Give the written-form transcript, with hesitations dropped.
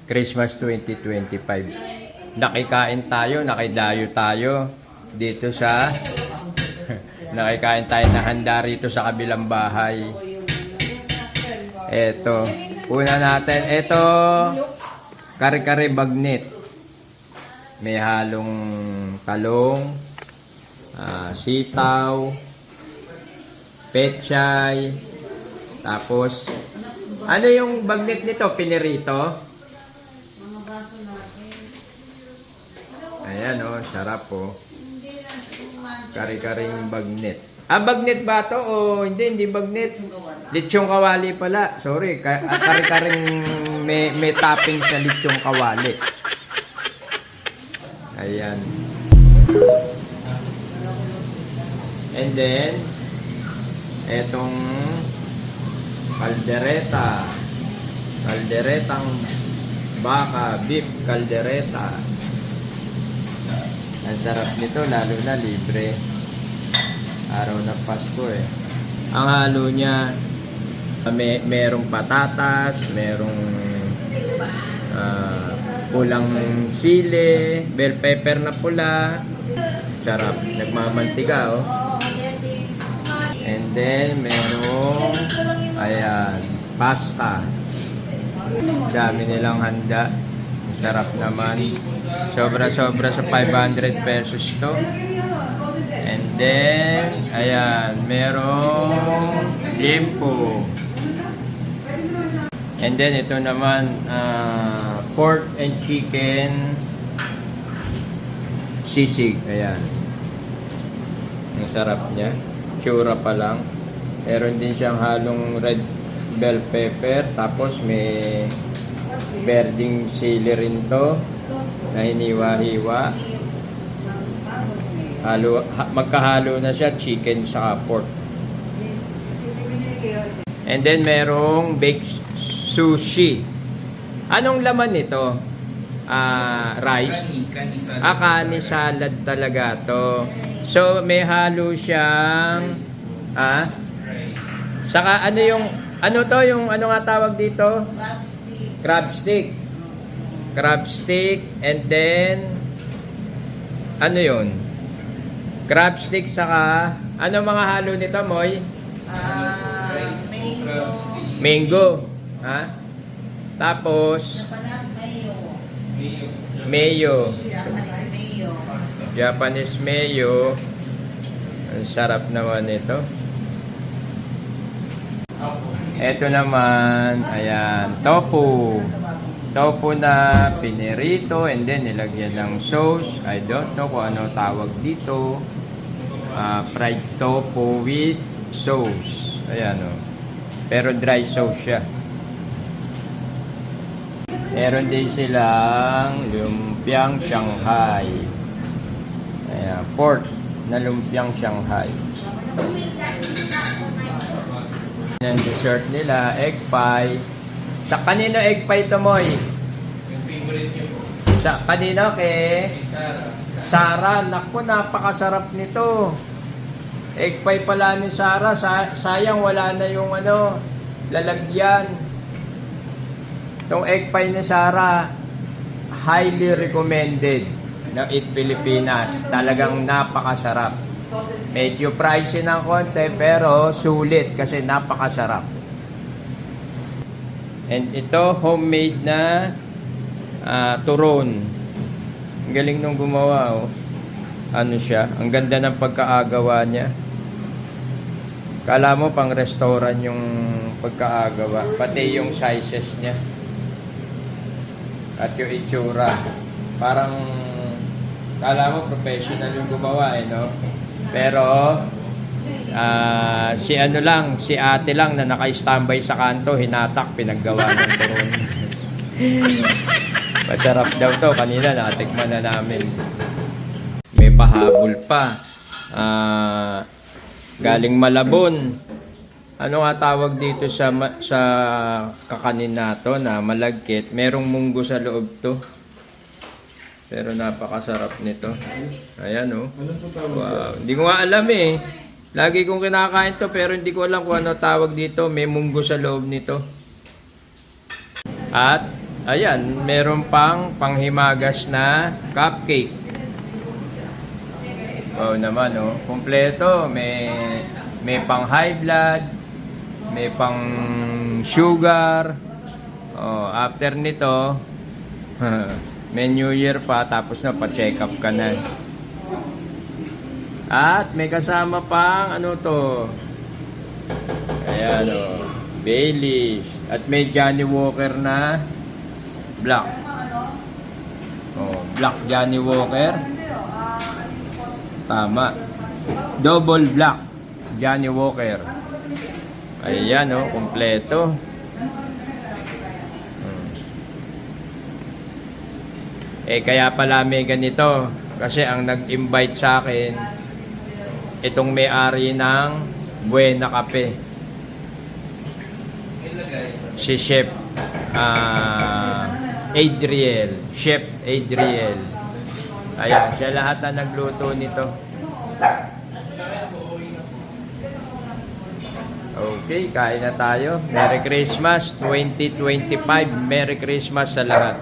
Christmas 2025. Nakikain tayo, nakidayo tayo dito sa nakikain tayo na handa rito sa kabilang bahay. Eto, una natin, eto kare-kare bagnet. May halong talong, sitaw, pechay, tapos ano yung bagnet nito? Pinirito? Ayan o, sarap o. Kari-karing bagnet. Bagnet ba to o hindi bagnet? Lechong kawali pala. Sorry, kari-karing may topping sa lechong kawali. Ayan. And then, etong kaldereta. Kalderetang baka, beef kaldereta. Ang sarap nito, lalo na libre. Araw ng Pasko eh. Ang halo niya, merong patatas, merong pulang sili, bell pepper na pula. Sarap, nagmamantika oh. And then, merong, ayan, pasta. Dami nilang handa. Sarap naman. Sobra-sobra sa 500 pesos to. And then, ayan, merong limpo. And then, ito naman, pork and chicken sisig. Ayan. Ang sarap niya. Tsura pa lang. Meron din siyang halong red bell pepper. Tapos may berding sili rin to na hiniwa-hiwa. Magkahalo na siya, chicken sa pork. And then merong baked sushi. Anong laman nito? Rice. Kani salad talaga to. So may halo siyang saka ano yung ano nga tawag dito? Crab stick. Crab stick and then ano yun? Crab stick saka ano mga halo nito, Moy? Mango. Tapos mayo. Japanese mayo. Ang sarap naman ito. Ito naman, ayan, tofu. Tofu na pinirito and then nilagyan ng sauce. I don't know kung ano tawag dito. Fried tofu with sauce. Ayan o. Pero dry sauce siya. Meron din silang lumpiang Shanghai. Ayan, pork na lumpiang Shanghai. Yung dessert nila, egg pie. Sa kanino egg pie ito, Moy? Yung favorite niyo po. Sa kanino kay Sarah. Sarah. Naku, napakasarap nito. Egg pie pala ni Sarah. Sayang wala na yung lalagyan. Itong egg pie ni Sarah, highly recommended ng Eat Pilipinas. Talagang napakasarap. Medyo pricey ng konti pero sulit kasi napakasarap. And ito, homemade na turon. Ang galing nung gumawa oh. Ano siya, ang ganda ng pagkaagawa niya. Kala mo pang restaurant yung pagkaagawa, pati yung sizes niya. At yung itsura. Parang kala mo professional yung gumawa no? Pero si ate lang na naka-standby sa kanto, hinatak, pinaggawa ng turon. Masarap daw to, kanina natikman na namin. May pahabol pa. Galing Malabon. Ano nga tawag dito sa kakanin na to na malagkit? Merong munggo sa loob to. Pero napakasarap nito. Ayan oh. Wow. Hindi ko nga alam eh. Lagi kong kinakain to pero hindi ko alam kung ano tawag dito. May munggo sa loob nito. At Ayan, meron pang panghimagas na cupcake. Oh, naman oh, kumpleto. May pang high blood, may pang sugar. Oh, after nito, may New Year pa, tapos na pa-check up ka na. At may kasama pang ano to. Ayan oh, Baileys. At may Johnny Walker na black. Oh, black Johnny Walker. Tama. Double black Johnny Walker. Ayan oh, kompleto. Kaya pala may ganito. Kasi ang nag-invite sa akin, itong may-ari ng Buena Cafe. Si Chef Adriel. Chef Adriel. Ayan, siya lahat na nagluto nito. Okay, kain na tayo. Merry Christmas 2025. Merry Christmas sa lahat.